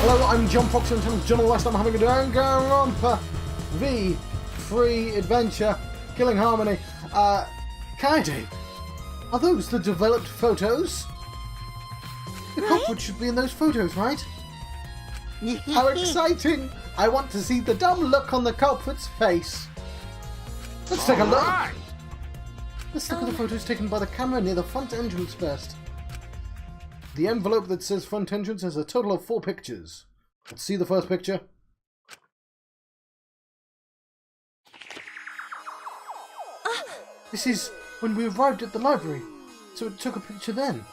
Hello, I'm John Fox and I'm John West. I'm having a Danganronpa V3 adventure, Killing Harmony. Kaede, are those the developed photos? The culprit should be in those photos, right? How exciting! I want to see the dumb look on the culprit's face. Let's take a look. Let's look at the photos taken by the camera near the front entrance first. The envelope that says front entrance has a total of 4 pictures. Let's see the first picture. This is when we arrived at the library, so it took a picture then.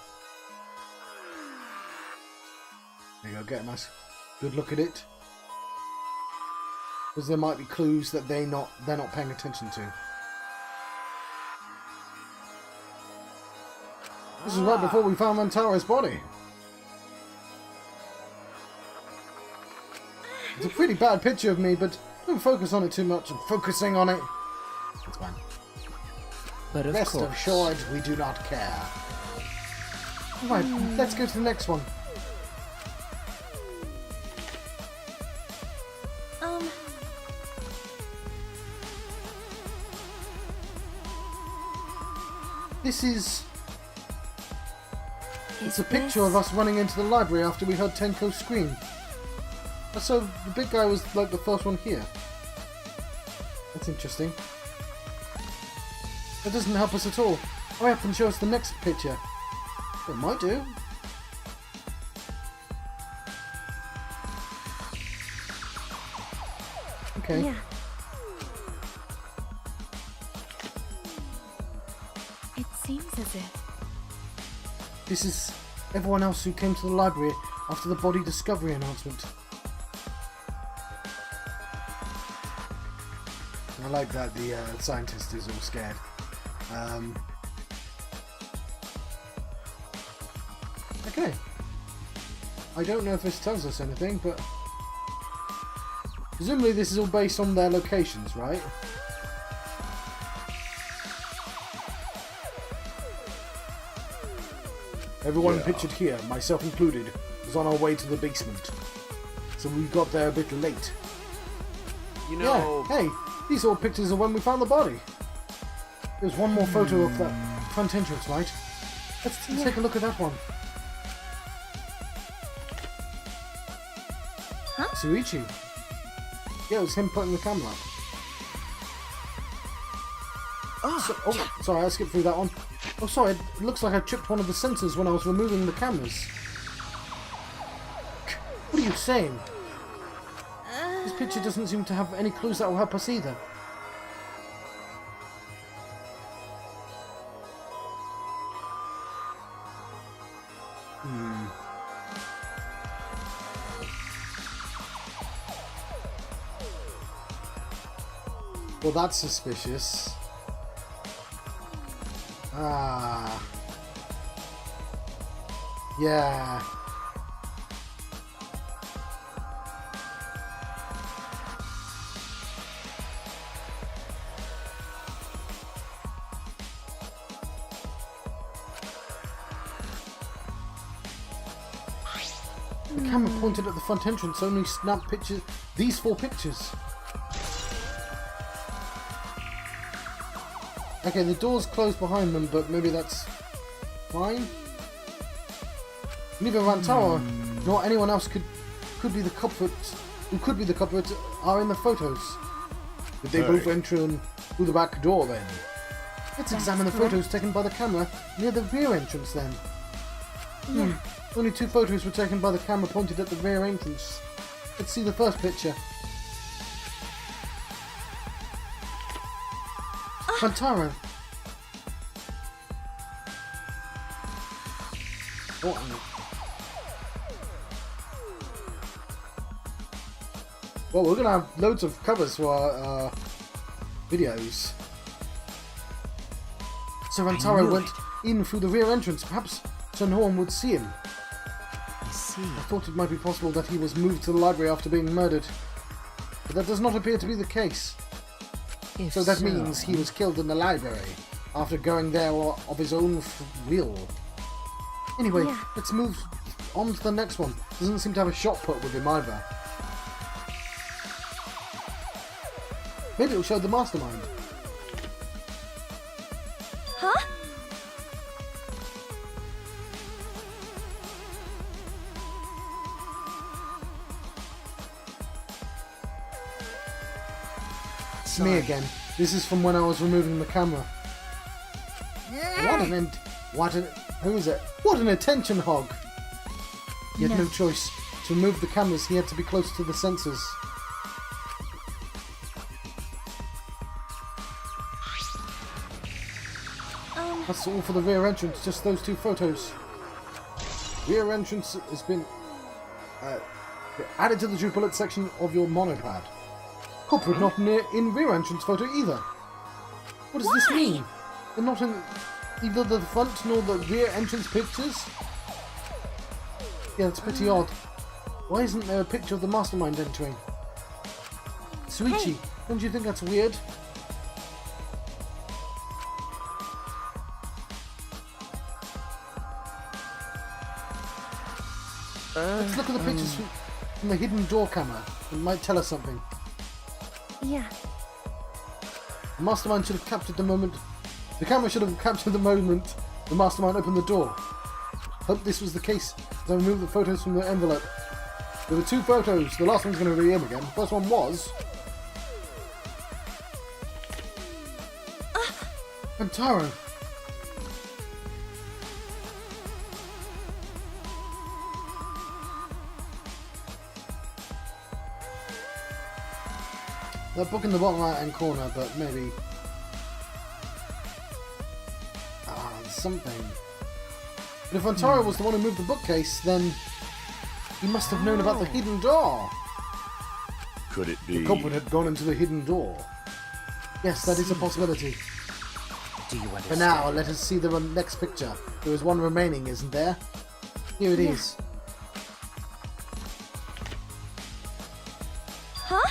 There you go, get a nice good look at it. Because there might be clues that they're not paying attention to. This is right before we found Rantaro's body. It's a pretty bad picture of me, but don't focus on it too much. I'm focusing on it. It's fine. But of Rest course. assured, we do not care. Alright, let's go to the next one. This is... It's a picture of us running into the library after we heard Tenko scream. So the big guy was like the first one here. That's interesting. That doesn't help us at all. Hurry up and show us the next picture. It might do. Okay. Yeah. It seems as if... This is everyone else who came to the library after the body discovery announcement. I like that the scientist is all scared. Okay. I don't know if this tells us anything, but presumably this is all based on their locations, right? Everyone pictured here, myself included, was on our way to the basement. So we got there a bit late. You know... Yeah, hey, these are all pictures of when we found the body. There's one more photo of that front entrance, right? Let's take a look at that one. Huh? Suichi. Yeah, it was him putting the camera up. Oh, sorry, I skipped through that one. Oh, sorry, it looks like I tripped one of the sensors when I was removing the cameras. What are you saying? This picture doesn't seem to have any clues that will help us either. Well, that's suspicious. Ah. Yeah. The camera pointed at the front entrance only snapped pictures. These 4 pictures. Okay, the door's closed behind them, but maybe that's fine. Neither Rantaro nor anyone else could be the culprit. Who could be the culprit are in the photos. Did they both enter through the back door then? Let's examine the photos taken by the camera near the rear entrance then. Only 2 photos were taken by the camera pointed at the rear entrance. Let's see the first picture. Rantaro. Well, we're gonna have loads of covers for our videos. So Rantaro went in through the rear entrance. Perhaps Sunhorn would see him. I see. I thought it might be possible that he was moved to the library after being murdered. But that does not appear to be the case. So that means he was killed in the library after going there of his own will. Anyway, let's move On to the next one. Doesn't seem to have a shot put with him either. Maybe it'll show the mastermind. Huh? It's me again. This is from when I was removing the camera. Who is it? What an attention hog! He had no choice. To remove the cameras, he had to be close to the sensors. That's all for the rear entrance, just those 2 photos. Rear entrance has been added to the true bullet section of your monopad. Culprit not in rear entrance photo either. What does this mean? They're not in either the front nor the rear entrance pictures? Yeah, that's pretty odd. Why isn't there a picture of the mastermind entering? Suichi, don't you think that's weird? Let's look at the pictures from the hidden door camera. It might tell us something. Yeah. The mastermind should have captured the moment. The camera should have captured the moment the mastermind opened the door. Hope this was the case as I removed the photos from the envelope. There were 2 photos. The last one's going to be him again. The first one was Vantaro. That book in the bottom right hand corner, but maybe something. But if Vantaro was the one who moved the bookcase, then he must have known about the hidden door. Could it be? The culprit had gone into the hidden door. Yes, that is a possibility. Do you understand? For now, let us see the next picture. There is one remaining, isn't there? Here it is. Huh?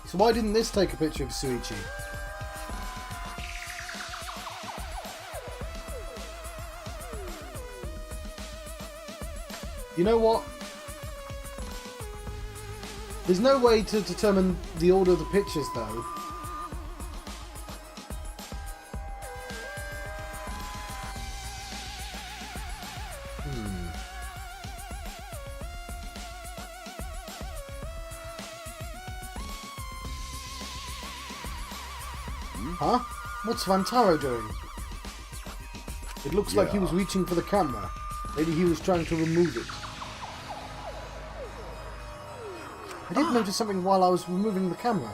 So why didn't this take a picture of Suichi? You know what? There's no way to determine the order of the pictures, though. Huh? What's Vantaro doing? It looks like he was reaching for the camera. Maybe he was trying to remove it. I did notice something while I was removing the camera.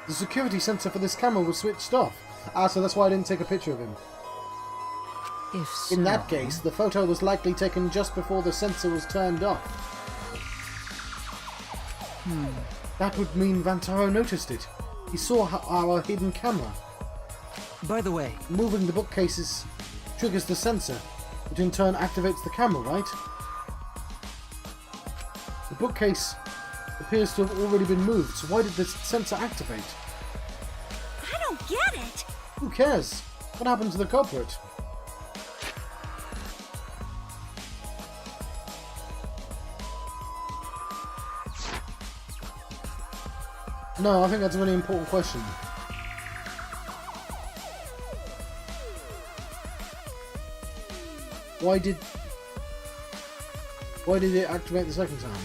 The security sensor for this camera was switched off. So that's why I didn't take a picture of him. If so, In that case, the photo was likely taken just before the sensor was turned off. That would mean Vantaro noticed it. He saw our hidden camera. By the way, Moving the bookcases triggers the sensor, which in turn activates the camera, right? The bookcase appears to have already been moved, so why did the sensor activate? I don't get it. Who cares? What happened to the culprit? No, I think that's a really important question. Why did it activate the second time?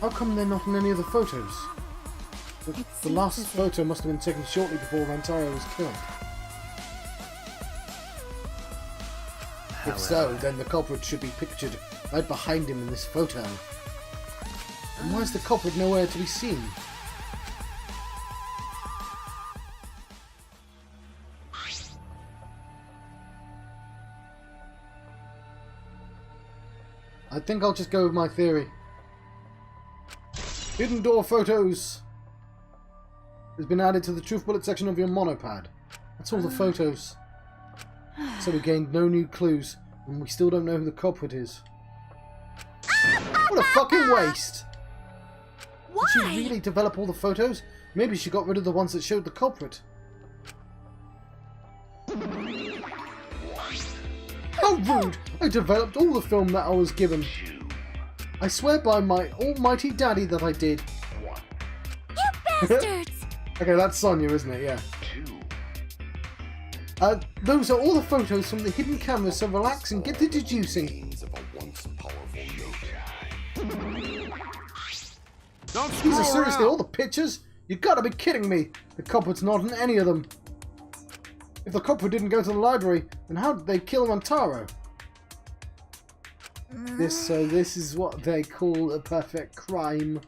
How come they're not in any of the photos? The last photo must have been taken shortly before Vantaro was killed. If so, then the culprit should be pictured right behind him in this photo. And why is the culprit nowhere to be seen? I think I'll just go with my theory. Hidden door photos. has been added to the truth bullet section of your monopad. That's all the photos. So we gained no new clues, and we still don't know who the culprit is. What a fucking waste! Why? Did she really develop all the photos? Maybe she got rid of the ones that showed the culprit. How rude! I developed all the film that I was given. I swear by my almighty daddy that I did. You bastards! Okay, that's Sonia, isn't it? Yeah. Those are all the photos from the hidden camera, so relax and get to deducing. These are seriously all the pictures? You gotta be kidding me! The culprit's not in any of them. If the culprit didn't go to the library, then how did they kill Montaro? This is what they call a perfect crime.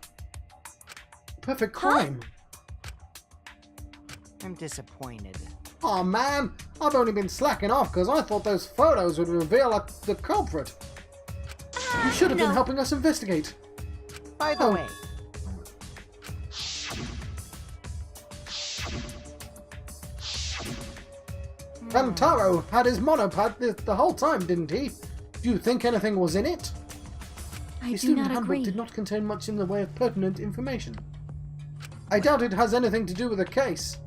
Perfect crime? I'm disappointed. Aw, man, I've only been slacking off because I thought those photos would reveal the culprit. You should have been helping us investigate. By the way, Montaro had his monopad the whole time, didn't he? Do you think anything was in it? I The do student not handbook agree. did not contain much in the way of pertinent information. I doubt it has anything to do with the case.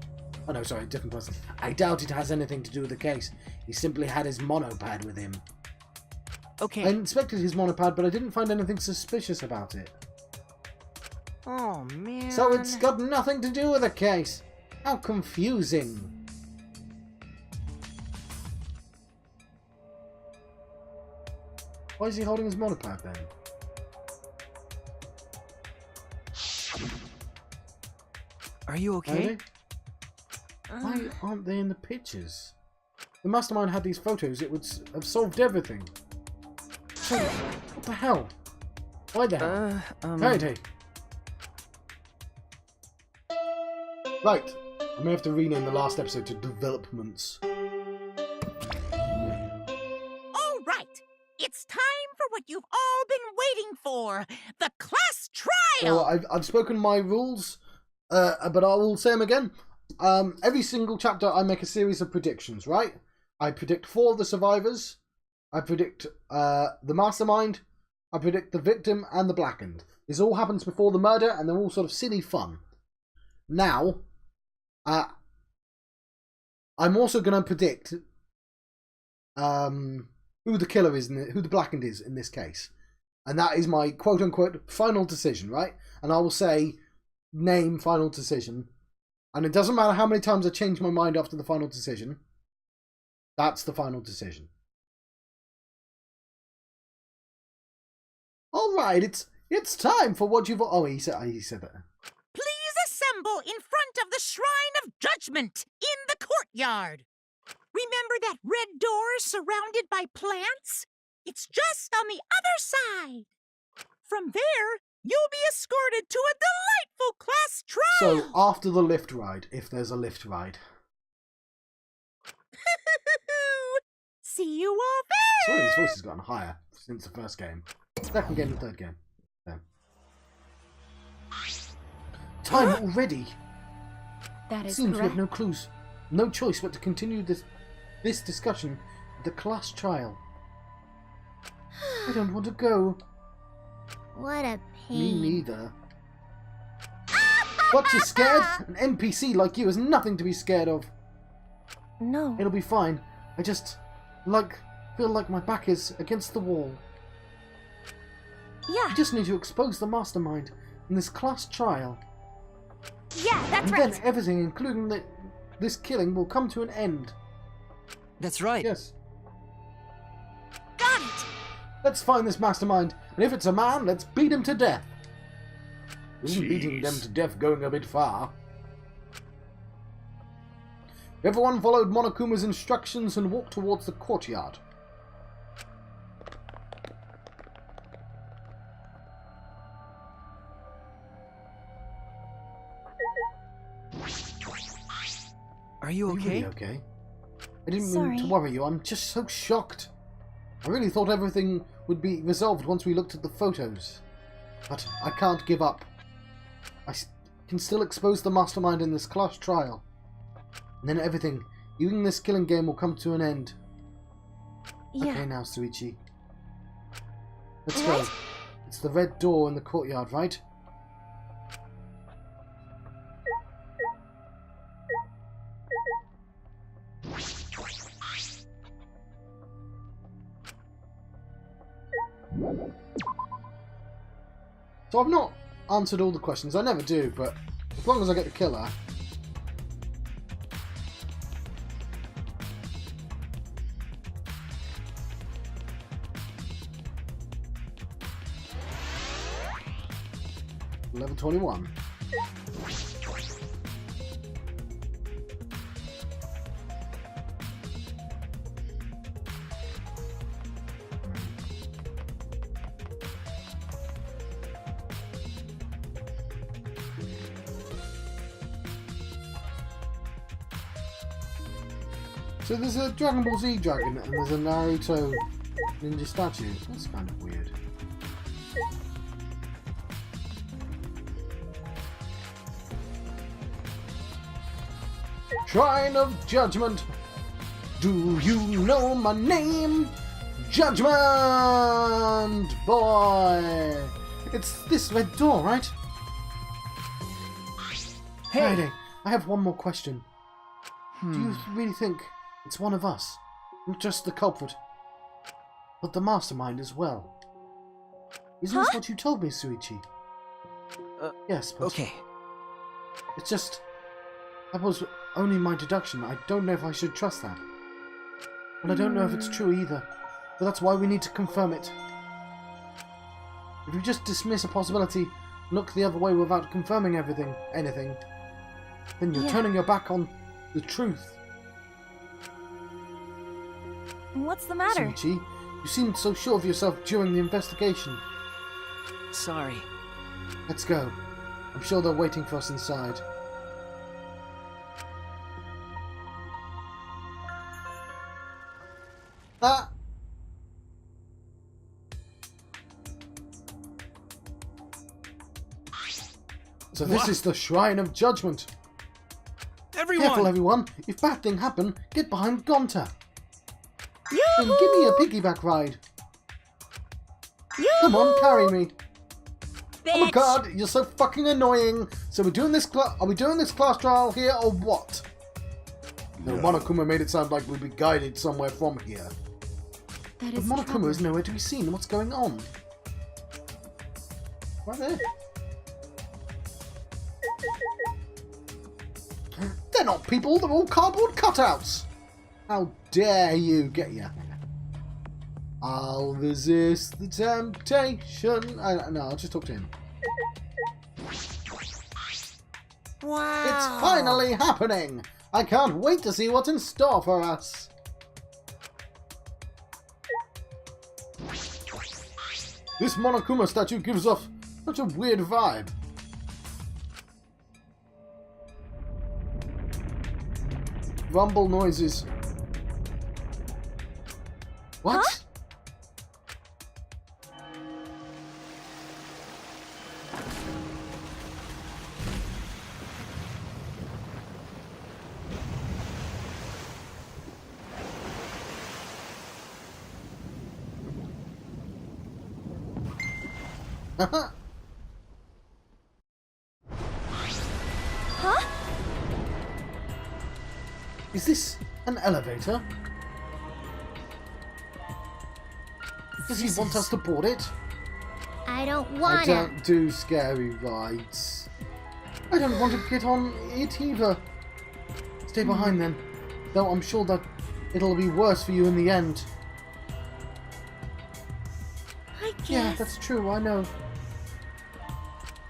Oh no, sorry, different person. I doubt it has anything to do with the case. He simply had his monopad with him. okay. I inspected his monopad, but I didn't find anything suspicious about it. Oh man. So it's got nothing to do with the case. How confusing. Why is he holding his monopad then? Are you okay? Why aren't they in the pictures? The mastermind had these photos, it would have solved everything. So, what the hell? Why the hell? Hey. Right, I may have to rename the last episode to Developments. All right, it's time for what you've all been waiting for, the class trial. So I've spoken my rules, but I will say them again. Every single chapter I make a series of predictions, right? I predict 4 of the survivors. I predict the mastermind. I predict the victim and the blackened. This all happens before the murder, and they're all sort of silly fun. Now, I'm also going to predict who the killer is, who the blackened is in this case. And that is my quote-unquote final decision, right? And I will say, name final decision. And it doesn't matter how many times I change my mind after the final decision. That's the final decision. Alright, it's time for what you've... Oh, he said that. Please assemble in front of the Shrine of Judgment in the courtyard. Remember that red door surrounded by plants? It's just on the other side. From there, you'll be escorted to a delightful class trial. So, after the lift ride, if there's a lift ride. See you all there. Sorry, his voice has gotten higher since the first game. Second game and third game. Yeah. Time already! That is Seems we correct. have no clues. No choice but to continue this discussion with the class trial. I don't want to go. What a Me pain. neither. What, you scared? An NPC like you is nothing to be scared of. No. It'll be fine. I just, feel like my back is against the wall. Yeah, I just need to expose the mastermind in this class trial. yeah, that's And right. then everything, including this killing, will come to an end. That's right. Yes. Got it. Let's find this mastermind, and if it's a man, let's beat him to death. Isn't beating them Jeez. to death going a bit far? Everyone followed Monokuma's instructions and walked towards the courtyard. Are you Are you really okay? okay? I didn't mean Sorry. to worry you. I'm just so shocked. I really thought everything would be resolved once we looked at the photos. But I can't give up. I can still expose the mastermind in this class trial. And then everything, even this killing game, will come to an end. Yeah. Okay now, Suichi. Let's go. What? It's the red door in the courtyard, right? So I've not answered all the questions. I never do, but as long as I get the killer. Level 21. So there's a Dragon Ball Z dragon and there's a Naruto ninja statue. That's kind of weird. Shrine of Judgment. Do you know my name? Judgement Boy. It's this red door, right? Hey! Friday, I have one more question. Do you really think it's one of us? Not just the culprit, but the mastermind as well. Isn't this what you told me, Suichi? Yes, but Okay. it's just... that was only my deduction. I don't know if I should trust that. And I don't know if it's true either. But that's why we need to confirm it. If you just dismiss a possibility, look the other way without confirming anything, then you're turning your back on the truth. What's the matter? Suichi, you seemed so sure of yourself during the investigation. Sorry. Let's go. I'm sure they're waiting for us inside. Ah! So this is the Shrine of Judgment. Everyone! Careful, everyone. If bad thing happen, get behind Gonta. Then give me a piggyback ride. Come on, carry me. Oh my god, you're so fucking annoying. So we're doing this are we doing this class trial here or what? No, Monokuma made it sound like we'd be guided somewhere from here. That But is Monokuma trouble. is nowhere to be seen. What's going on? Right there. They're not people, they're all cardboard cutouts! How dare you get ya? I'll resist the temptation. No, I'll just talk to him. Wow. It's finally happening! I can't wait to see what's in store for us. This Monokuma statue gives off such a weird vibe. Rumble noises. What? Huh? Huh? Is this an elevator? Does he want us to board it? I don't I wanna. don't do scary rides. I don't want to get on it either. Stay behind then, though I'm sure that it'll be worse for you in the end. I guess. Yeah, that's true, I know.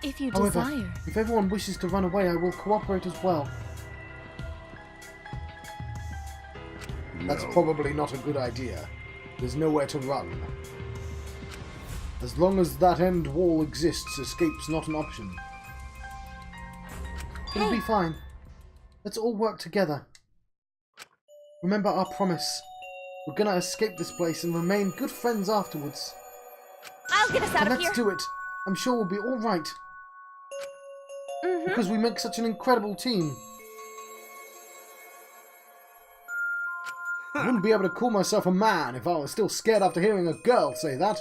If you However, desire. if everyone wishes to run away, I will cooperate as well. That's probably not a good idea. There's nowhere to run. As long as that end wall exists, escape's not an option. It'll be fine. Let's all work together. Remember our promise. We're gonna escape this place and remain good friends afterwards. I'll get us out So of let's here. do it. I'm sure we'll be alright. Because we make such an incredible team. I wouldn't be able to call myself a man if I was still scared after hearing a girl say that.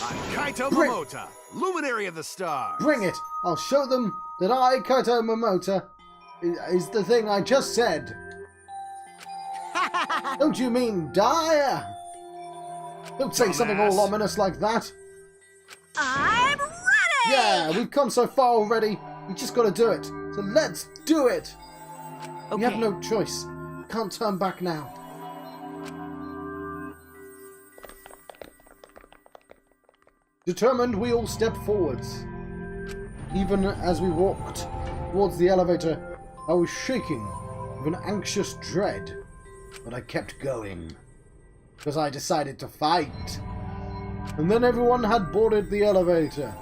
I'm Kaito Momota, luminary of the stars. Bring it! I'll show them that I, Kaito Momota, is the thing I just said. Don't you mean die? Don't say something all ominous like that. I'm ready! Yeah, we've come so far already. We just gotta do it. So let's do it! We have no choice. We can't turn back now. Determined, we all stepped forwards. Even as we walked towards the elevator, I was shaking with an anxious dread. But I kept going. Because I decided to fight. And then everyone had boarded the elevator.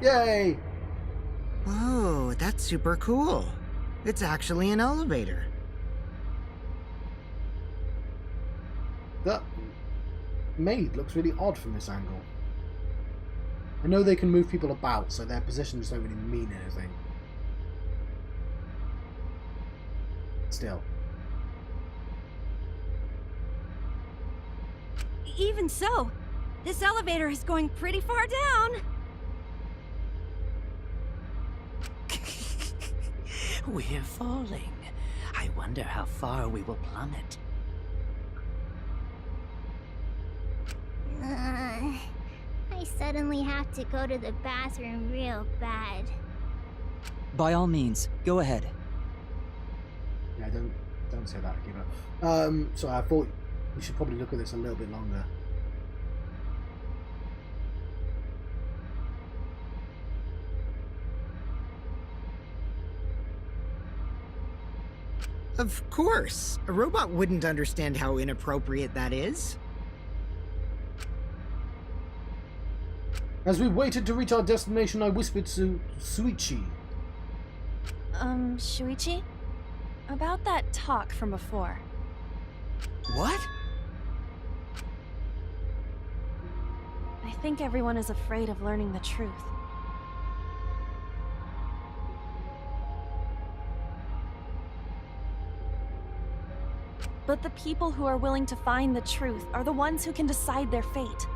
Yay! Whoa, that's super cool. It's actually an elevator. That maid looks really odd from this angle. I know they can move people about, so their positions don't really mean anything. Still. Even so, this elevator is going pretty far down. We're falling. I wonder how far we will plummet. I suddenly have to go to the bathroom real bad. By all means, go ahead. Yeah, don't say that, Akiba. So I thought we should probably look at this a little bit longer. Of course. A robot wouldn't understand how inappropriate that is. As we waited to reach our destination, I whispered to Suichi. Shuichi? About that talk from before. What? I think everyone is afraid of learning the truth. But the people who are willing to find the truth are the ones who can decide their fate.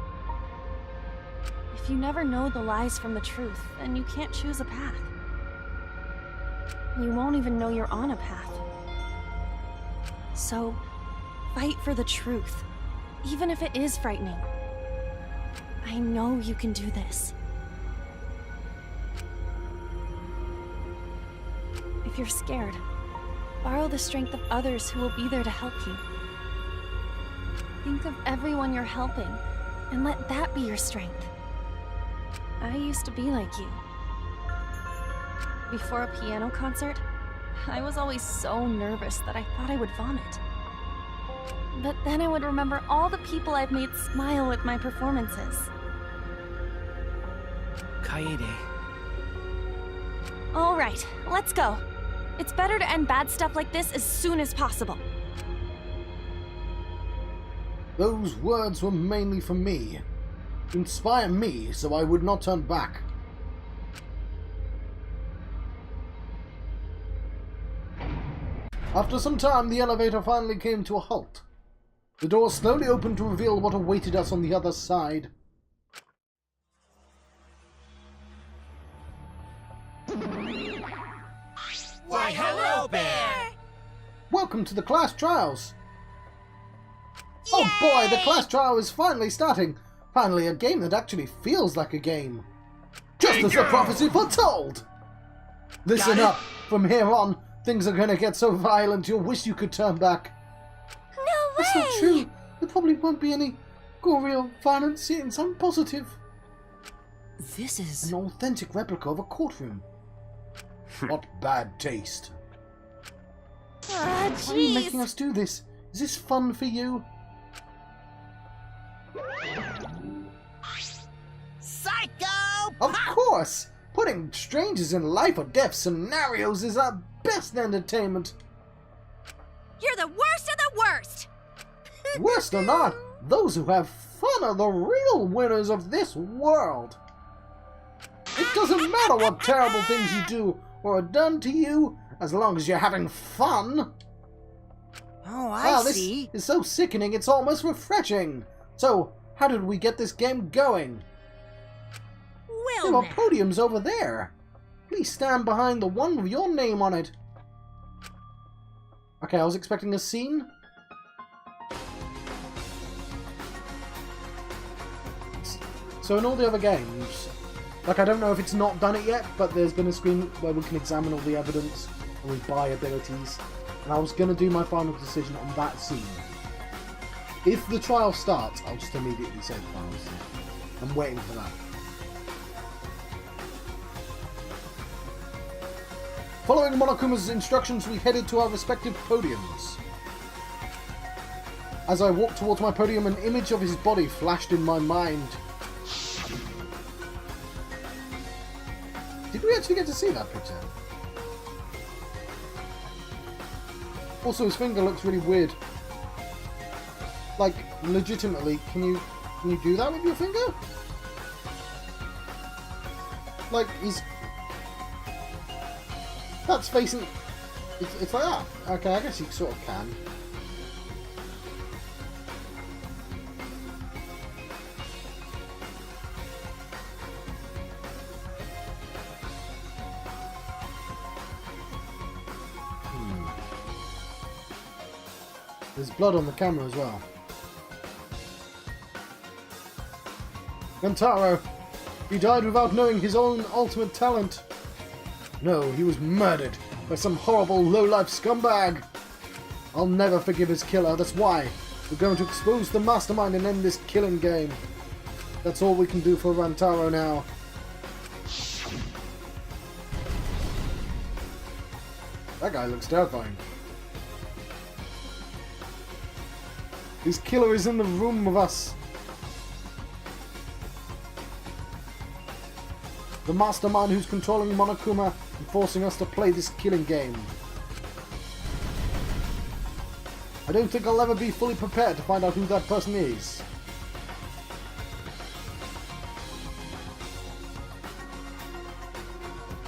If you never know the lies from the truth, then you can't choose a path. You won't even know you're on a path. So, fight for the truth, even if it is frightening. I know you can do this. If you're scared, borrow the strength of others who will be there to help you. Think of everyone you're helping, and let that be your strength. I used to be like you. Before a piano concert, I was always so nervous that I thought I would vomit. But then I would remember all the people I've made smile with my performances. Kaede. All right, let's go. It's better to end bad stuff like this as soon as possible. Those words were mainly for me. To inspire me so I would not turn back. After some time, the elevator finally came to a halt. The door slowly opened to reveal what awaited us on the other side. Why, hello, Bear! Welcome to the class trials! Oh boy, the class trial is finally starting! Finally, a game that actually feels like a game. Just as the prophecy foretold! Listen up, from here on, things are gonna get so violent you'll wish you could turn back. No way! That's not true. There probably won't be any gory or violent scenes. I'm positive. This is... An authentic replica of a courtroom. What bad taste. Ah, Why are you making jeez. us do this? Is this fun for you? Psycho! Of course! Putting strangers in life or death scenarios is our best entertainment. You're the worst of the worst! Worst or not, those who have fun are the real winners of this world. It doesn't matter what terrible things you do or are done to you, as long as you're having fun. Oh, Wow, I this see. is so sickening, it's almost refreshing. So, how did we get this game going? Well, There are now. podiums over there. Please stand behind the one with your name on it. Okay, I was expecting a scene. So in all the other games, like I don't know if it's not done it yet, but there's been a screen where we can examine all the evidence and we buy abilities. And I was going to do my final decision on that scene. If the trial starts, I'll just immediately say the final decision. I'm waiting for that. Following Monokuma's instructions, we headed to our respective podiums. As I walked towards my podium, an image of his body flashed in my mind. Did we actually get to see that picture? Also, his finger looks really weird. Like, legitimately, can you do that with your finger? Like, he's... That's facing... It's like that. Okay, I guess you sort of can. There's blood on the camera as well. Gantaro! He died without knowing his own ultimate talent. No, he was murdered by some horrible low-life scumbag. I'll never forgive his killer, that's why. We're going to expose the mastermind and end this killing game. That's all we can do for Rantaro now. That guy looks terrifying. His killer is in the room with us. The mastermind who's controlling Monokuma and forcing us to play this killing game. I don't think I'll ever be fully prepared to find out who that person is.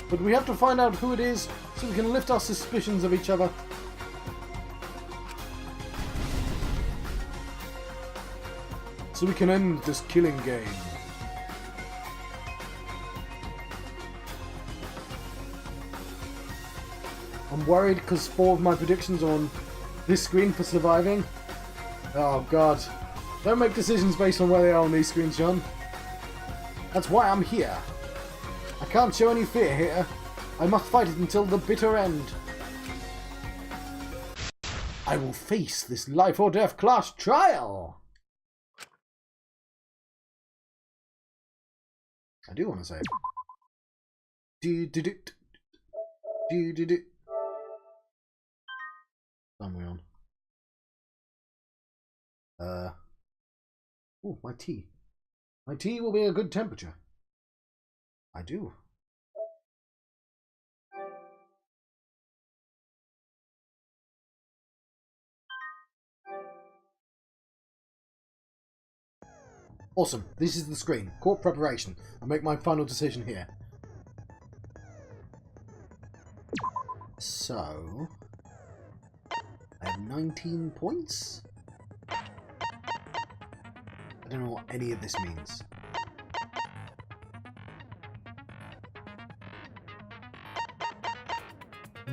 But we have to find out who it is so we can lift our suspicions of each other. So we can end this killing game. I'm worried because 4 of my predictions are on this screen for surviving. Oh god. Don't make decisions based on where they are on these screens, John. That's why I'm here. I can't show any fear here. I must fight it until the bitter end. I will face this life or death class trial. I do want to say. Time we on? Oh, my tea. My tea will be a good temperature. I do. Awesome. This is the screen. Court preparation. I'll make my final decision here. So... I have 19 points? I don't know what any of this means.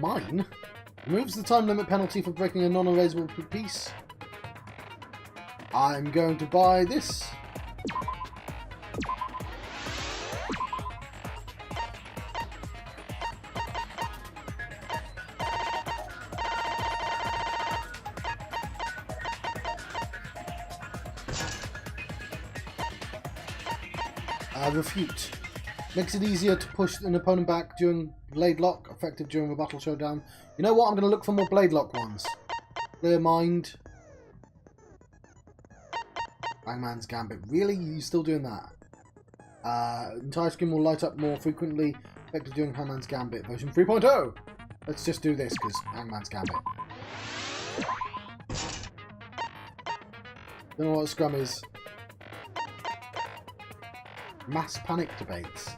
Mine? Removes the time limit penalty for breaking a non-erasable piece. I'm going to buy this. Refute. Makes it easier to push an opponent back during blade lock, effective during a battle showdown. You know what? I'm going to look for more blade lock ones. Clear mind. Hangman's Gambit. Really? You still doing that? Entire screen will light up more frequently, effective during Hangman's Gambit. Version 3.0! Let's just do this, because Hangman's Gambit. Don't know what Scrum is. Mass panic debates.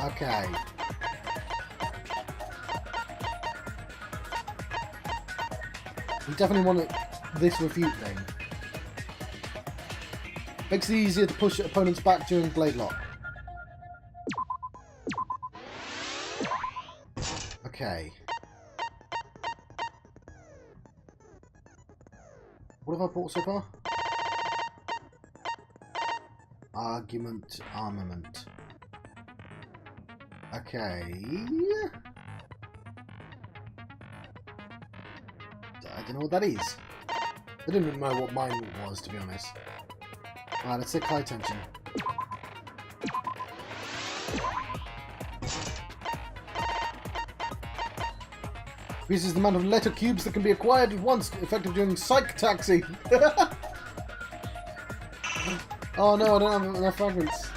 Okay. We definitely want this refute thing. Makes it easier to push opponents back during blade lock. Okay. What have I bought so far? Argument, armament. Okay. I don't know what that is. I didn't even know what mine was, to be honest. Alright, let's take high tension. Increases the amount of letter cubes that can be acquired at once, effective during Psych Taxi. Oh no, I don't have enough fragments.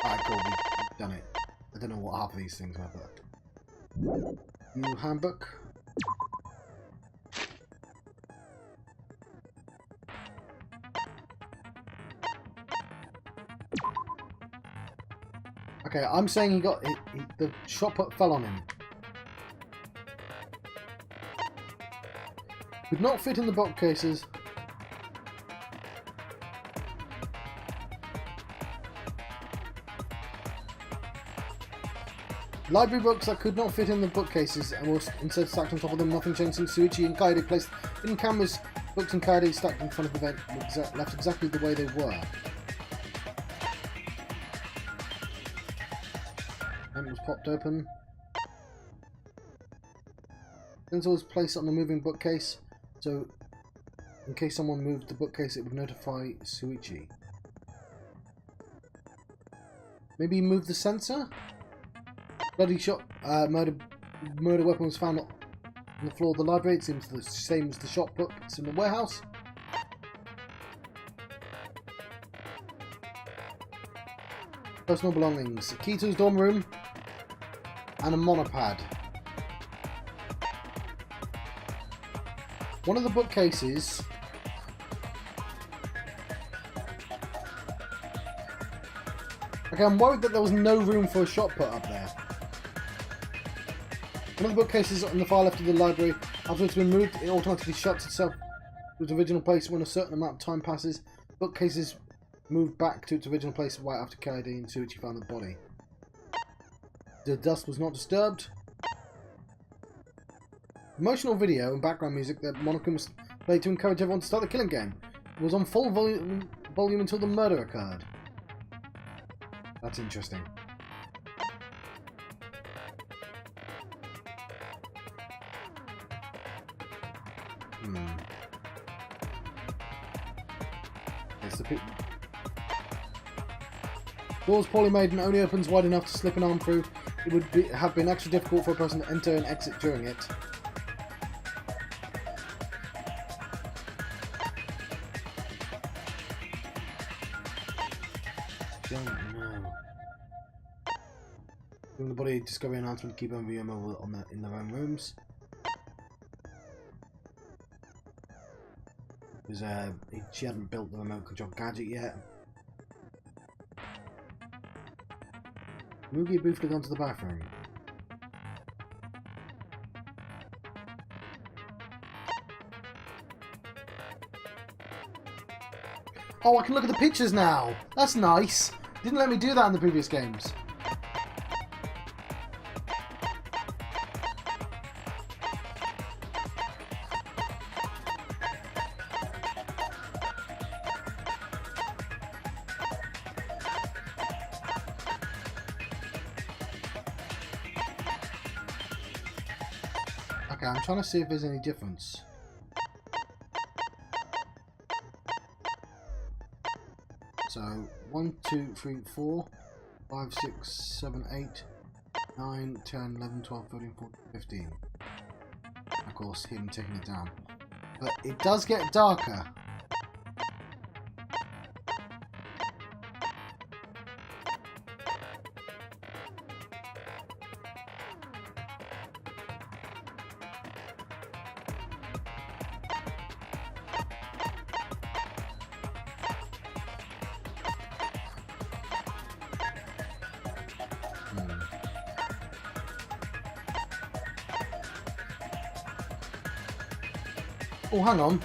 Alright, cool, we've done it. I don't know what half of these things are, but... New handbook. Okay, I'm saying he got... the shot put fell on him. Could not fit in the bookcases. Library books that could not fit in the bookcases and were instead stacked on top of them. Nothing changed since Suichi and Kaede placed hidden cameras, books and Kaede stacked in front of the vent were left exactly the way they were. Vent was popped open. Sensor was placed on the moving bookcase, so in case someone moved the bookcase it would notify Suichi. Maybe he moved the sensor? Bloody shot, murder weapon was found on the floor of the library. It seems the same as the shot put in the warehouse. Personal belongings. A key to his dorm room. And a monopad. One of the bookcases... Okay, I'm worried that there was no room for a shot put up there. One of the bookcases on the far left of the library, after it's been moved, it automatically shuts itself to its original place when a certain amount of time passes. Bookcases moved back to its original place right after Kaede and Suichi found the body. The dust was not disturbed. Emotional video and background music that Monokuma was played to encourage everyone to start the killing game. It was on full volume until the murder occurred. That's interesting. It's the door's poorly made and only opens wide enough to slip an arm through. It would have been extra difficult for a person to enter and exit during it. Don't know. Bring the body discovery announcement. Keep on VM in their own rooms. Because she hadn't built the remote control gadget yet. Mugi briefly gone to the bathroom. Oh, I can look at the pictures now! That's nice! Didn't let me do that in the previous games. Okay, I'm trying to see if there's any difference. So, 1, 2, 3, 4, 5, 6, 7, 8, 9, 10, 11, 12, 13, 14, 15. course, him taking it down. But it does get darker. Oh, hang on.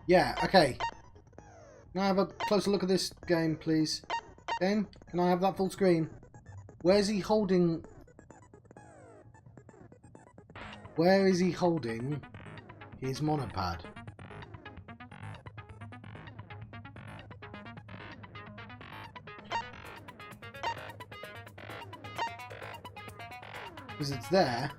Yeah, okay. Can I have a closer look at this game, please? Game? Can I have that full screen? Where's he holding... Where is he holding his monopad? Because it's there.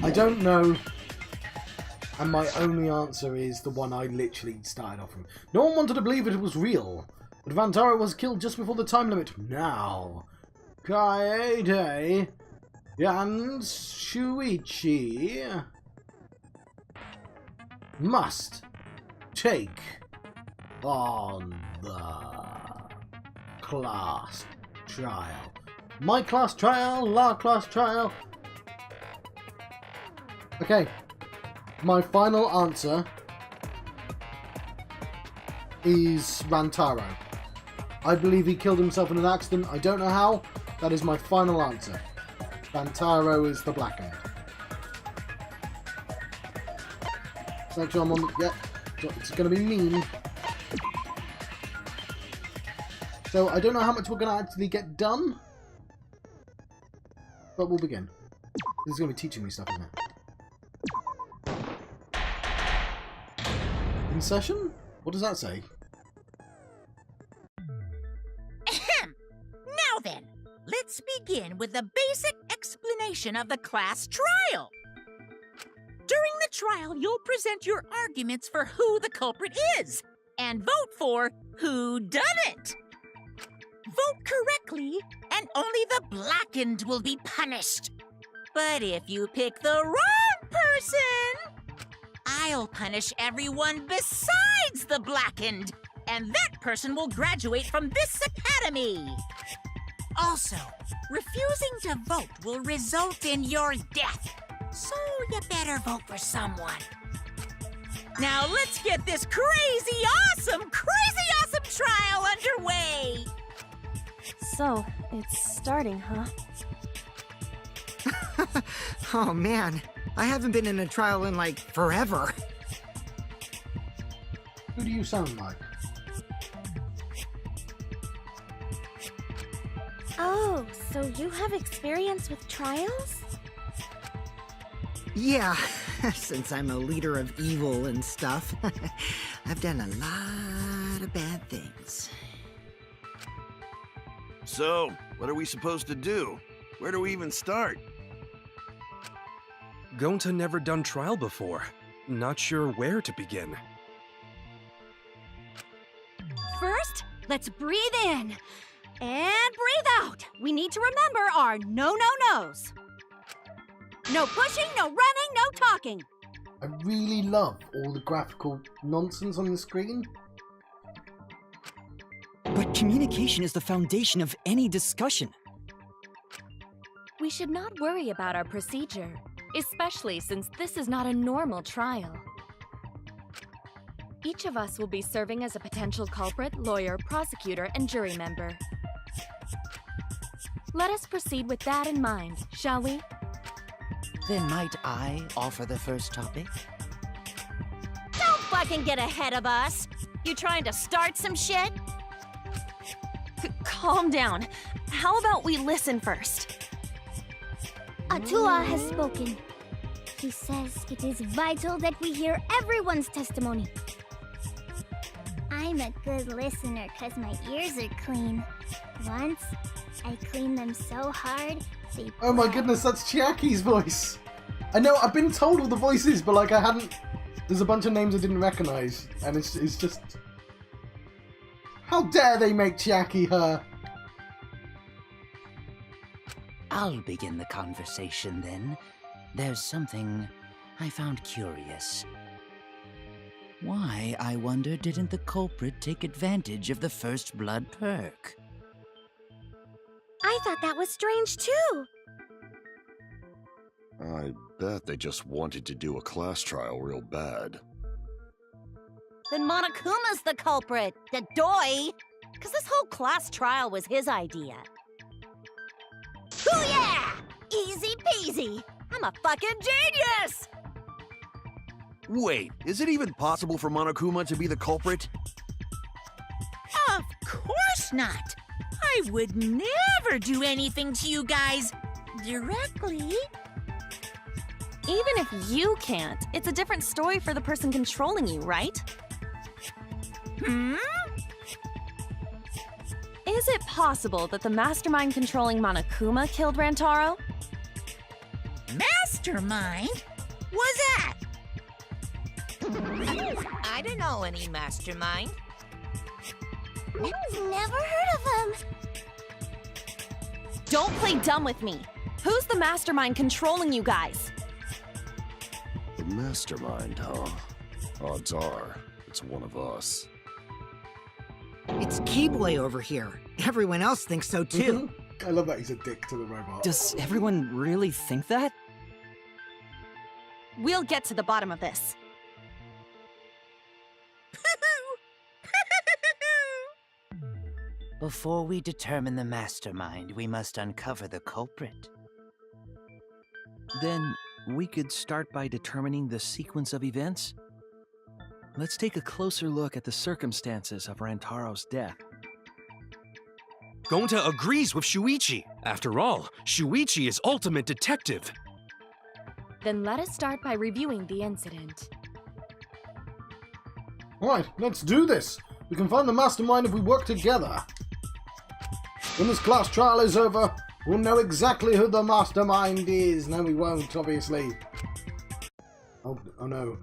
I don't know, and my only answer is the one I literally started off from. No one wanted to believe it was real, but Vantara was killed just before the time limit. Now, Kaede and Shuichi must take on the class trial. My class trial, la class trial. Okay, my final answer is Rantaro. I believe he killed himself in an accident. I don't know how. That is my final answer. Rantaro is the blackened. Make sure I'm on. Yep, it's going to be mean. So I don't know how much we're going to actually get done, but we'll begin. This is going to be teaching me stuff, isn't it? In session? What does that say? Ahem! Now then, let's begin with the basic explanation of the class trial. During the trial, you'll present your arguments for who the culprit is, and vote for whodunnit. Vote correctly, and only the blackened will be punished. But if you pick the wrong person, I'll punish everyone besides the blackened, and that person will graduate from this academy. Also, refusing to vote will result in your death, so you better vote for someone. Now let's get this crazy awesome trial underway! So, it's starting, huh? Oh man, I haven't been in a trial in like forever. Who do you sound like? Oh, so you have experience with trials? Yeah, since I'm a leader of evil and stuff, I've done a lot of bad things. So, what are we supposed to do? Where do we even start? Gonta never done trial before. Not sure where to begin. First, let's breathe in. And breathe out. We need to remember our no-no-nos. No pushing, no running, no talking. I really love all the graphical nonsense on the screen. But communication is the foundation of any discussion. We should not worry about our procedure, especially since this is not a normal trial. Each of us will be serving as a potential culprit, lawyer, prosecutor, and jury member. Let us proceed with that in mind, shall we? Then might I offer the first topic? Don't fucking get ahead of us. You trying to start some shit? Calm down. How about we listen first? Atua has spoken. He says it is vital that we hear everyone's testimony. I'm a good listener because my ears are clean. Once, I cleaned them so hard, they Oh my bled. goodness, that's Chiaki's voice. I know, I've been told all the voices, but like I hadn't... There's a bunch of names I didn't recognise, and it's just... How dare they make Chiaki her? I'll begin the conversation then. There's something I found curious. Why, I wonder, didn't the culprit take advantage of the first blood perk? I thought that was strange too. I bet they just wanted to do a class trial real bad. Then Monokuma's the culprit, the doy! Because this whole class trial was his idea. Hoo yeah! Easy peasy! I'm a fucking genius! Wait, is it even possible for Monokuma to be the culprit? Of course not. I would never do anything to you guys directly. Even if you can't, it's a different story for the person controlling you, right? Hmm? Is it possible that the mastermind controlling Monokuma killed Rantaro? Mastermind? What's that? I don't know any mastermind. Never heard of him. Don't play dumb with me. Who's the mastermind controlling you guys? The mastermind, huh? Odds are, it's one of us. It's Keyboy over here. Everyone else thinks so too. I love that he's a dick to the robot. Does everyone really think that? We'll get to the bottom of this. Before we determine the mastermind, we must uncover the culprit. Then we could start by determining the sequence of events. Let's take a closer look at the circumstances of Rantaro's death. Gonta agrees with Shuichi. After all, Shuichi is ultimate detective. Then let us start by reviewing the incident. Alright, let's do this. We can find the mastermind if we work together. When this class trial is over, we'll know exactly who the mastermind is. No, we won't, obviously. Oh no.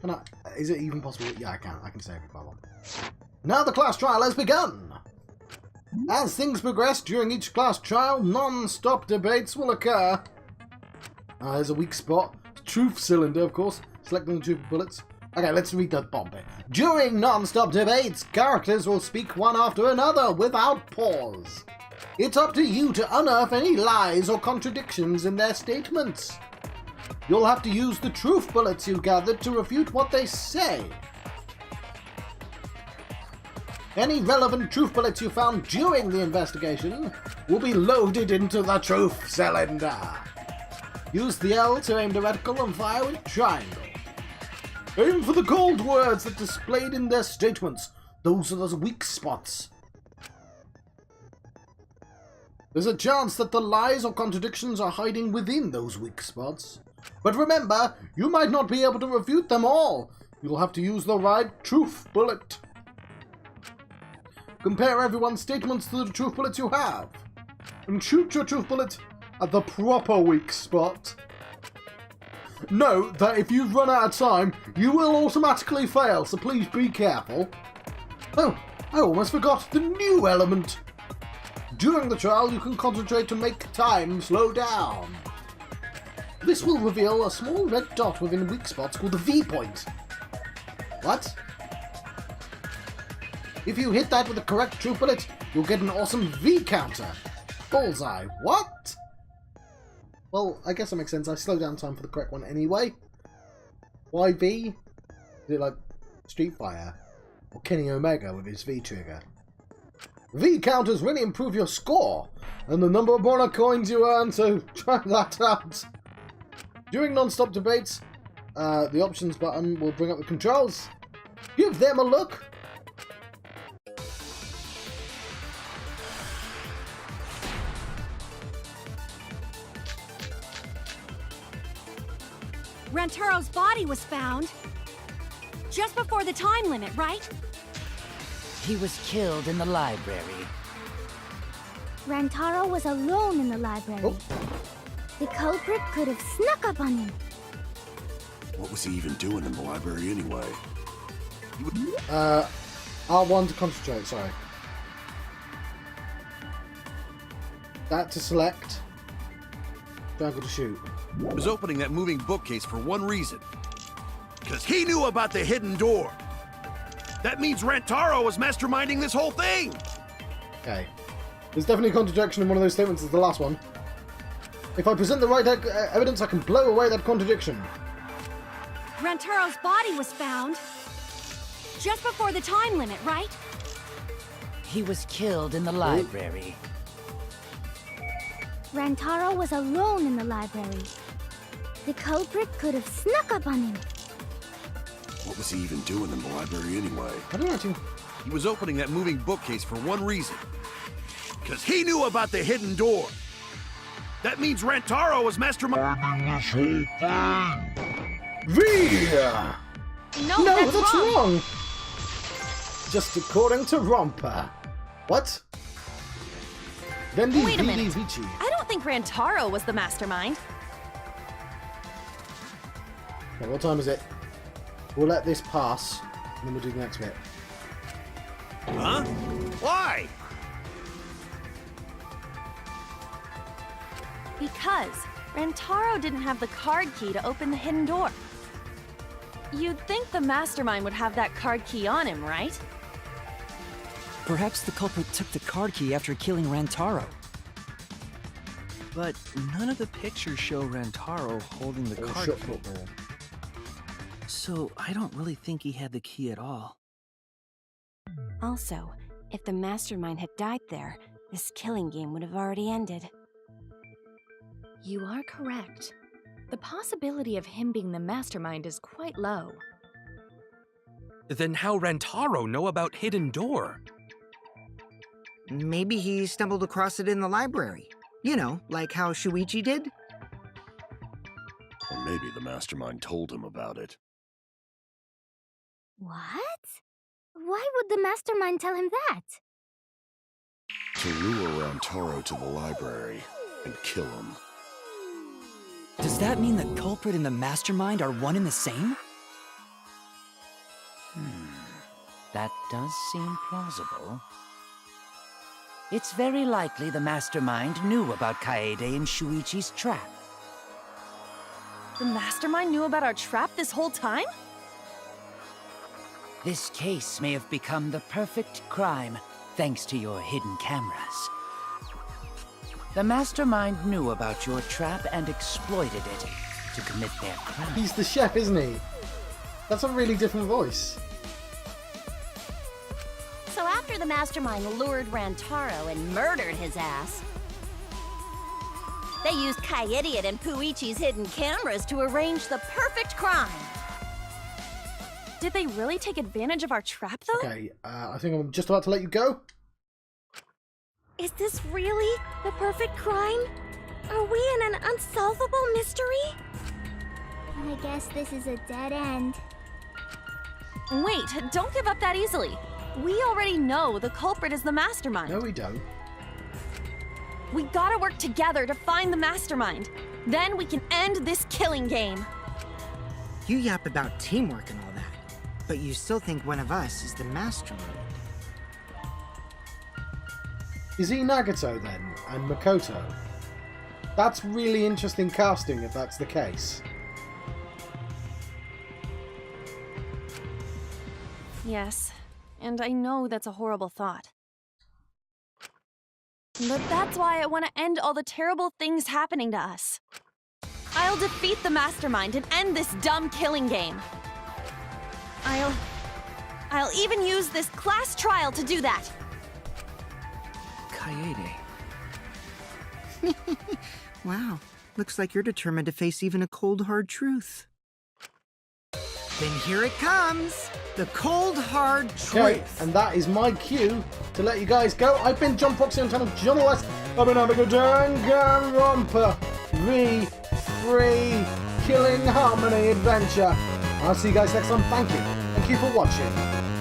Can I... Is it even possible? Yeah, I can. I can save it if I want. Now the class trial has begun. As things progress during each class trial, non-stop debates will occur. There's a weak spot. Truth cylinder, of course. Selecting the truth bullets. Okay, let's read the bomb bit. During non-stop debates, characters will speak one after another without pause. It's up to you to unearth any lies or contradictions in their statements. You'll have to use the truth bullets you gathered to refute what they say. Any relevant truth bullets you found during the investigation will be loaded into the truth cylinder. Use the L to aim the reticle and fire with triangle. Aim for the cold words that displayed in their statements. Those are those weak spots. There's a chance that the lies or contradictions are hiding within those weak spots. But remember, you might not be able to refute them all. You'll have to use the right truth bullet. Compare everyone's statements to the truth bullets you have. And shoot your truth bullet at the proper weak spot. Note that if you run out of time, you will automatically fail, so please be careful. Oh, I almost forgot the new element. During the trial, you can concentrate to make time slow down. This will reveal a small red dot within weak spots called the V point. What? If you hit that with the correct truth bullet, you'll get an awesome V counter. Bullseye. What? Well, I guess that makes sense. I slow down time for the correct one anyway. Why V? Is it like Street Fighter? Or Kenny Omega with his V trigger? V counters really improve your score and the number of mana coins you earn, so try that out. During non-stop debates, the options button will bring up the controls. Give them a look. Rantaro's body was found. Just before the time limit, right? He was killed in the library. Rantaro was alone in the library. Oh. The culprit could have snuck up on him. What was he even doing in the library anyway? R1 to concentrate, sorry. That to select. Triangle to shoot. He was opening that moving bookcase for one reason. Because he knew about the hidden door. That means Rantaro was masterminding this whole thing. Okay. There's definitely a contradiction in one of those statements as the last one. If I present the right evidence, I can blow away that contradiction. Rantaro's body was found just before the time limit, right? He was killed in the library. Rantaro was alone in the library. The culprit could have snuck up on him. What was he even doing in the library anyway? I don't know actually. He was opening that moving bookcase for one reason. Because he knew about the hidden door. That means Rantaro was masterminding this whole thing. No, that's wrong. Just according to Rompa. What? Vendi Wait a minute. Vici. I don't think Rantaro was the mastermind. Okay, what time is it? We'll let this pass, and then we'll do the next bit. Huh? Why? Because Rantaro didn't have the card key to open the hidden door. You'd think the mastermind would have that card key on him, right? Perhaps the culprit took the card key after killing Rantaro. But none of the pictures show Rantaro holding the Or card shot key. football. So I don't really think he had the key at all. Also, if the mastermind had died there, this killing game would have already ended. You are correct. The possibility of him being the mastermind is quite low. Then how Rantaro know about Hidden Door? Maybe he stumbled across it in the library. You know, like how Shuichi did? Or maybe the mastermind told him about it. What? Why would the mastermind tell him that? To lure Rantaro to the library and kill him. Does that mean the culprit and the mastermind are one and the same? That does seem plausible. It's very likely the mastermind knew about Kaede and Shuichi's trap. The mastermind knew about our trap this whole time? This case may have become the perfect crime thanks to your hidden cameras. The mastermind knew about your trap and exploited it to commit their crime. He's the chef, isn't he? That's a really different voice. So after the mastermind lured Rantaro and murdered his ass, they used Kaidiot and Puichi's hidden cameras to arrange the perfect crime. Did they really take advantage of our trap, though? Okay, I think I'm just about to let you go. Is this really the perfect crime? Are we in an unsolvable mystery? I guess this is a dead end. Wait, don't give up that easily. We already know the culprit is the mastermind. No, we don't. We gotta work together to find the mastermind. Then we can end this killing game. You yap about teamwork and all that, but you still think one of us is the mastermind. Is he Nagato then, and Makoto? That's really interesting casting if that's the case. Yes, and I know that's a horrible thought. But that's why I want to end all the terrible things happening to us. I'll defeat the mastermind and end this dumb killing game. I'll even use this class trial to do that. Kaede. Wow, looks like you're determined to face even a cold, hard truth. Then here it comes! The cold, hard truth! Okay, and that is my cue to let you guys go. I've been John Proxy on channel John West. I've been having a Danganronpa V3 Killing Harmony adventure. I'll see you guys next time. Thank you. you for watching.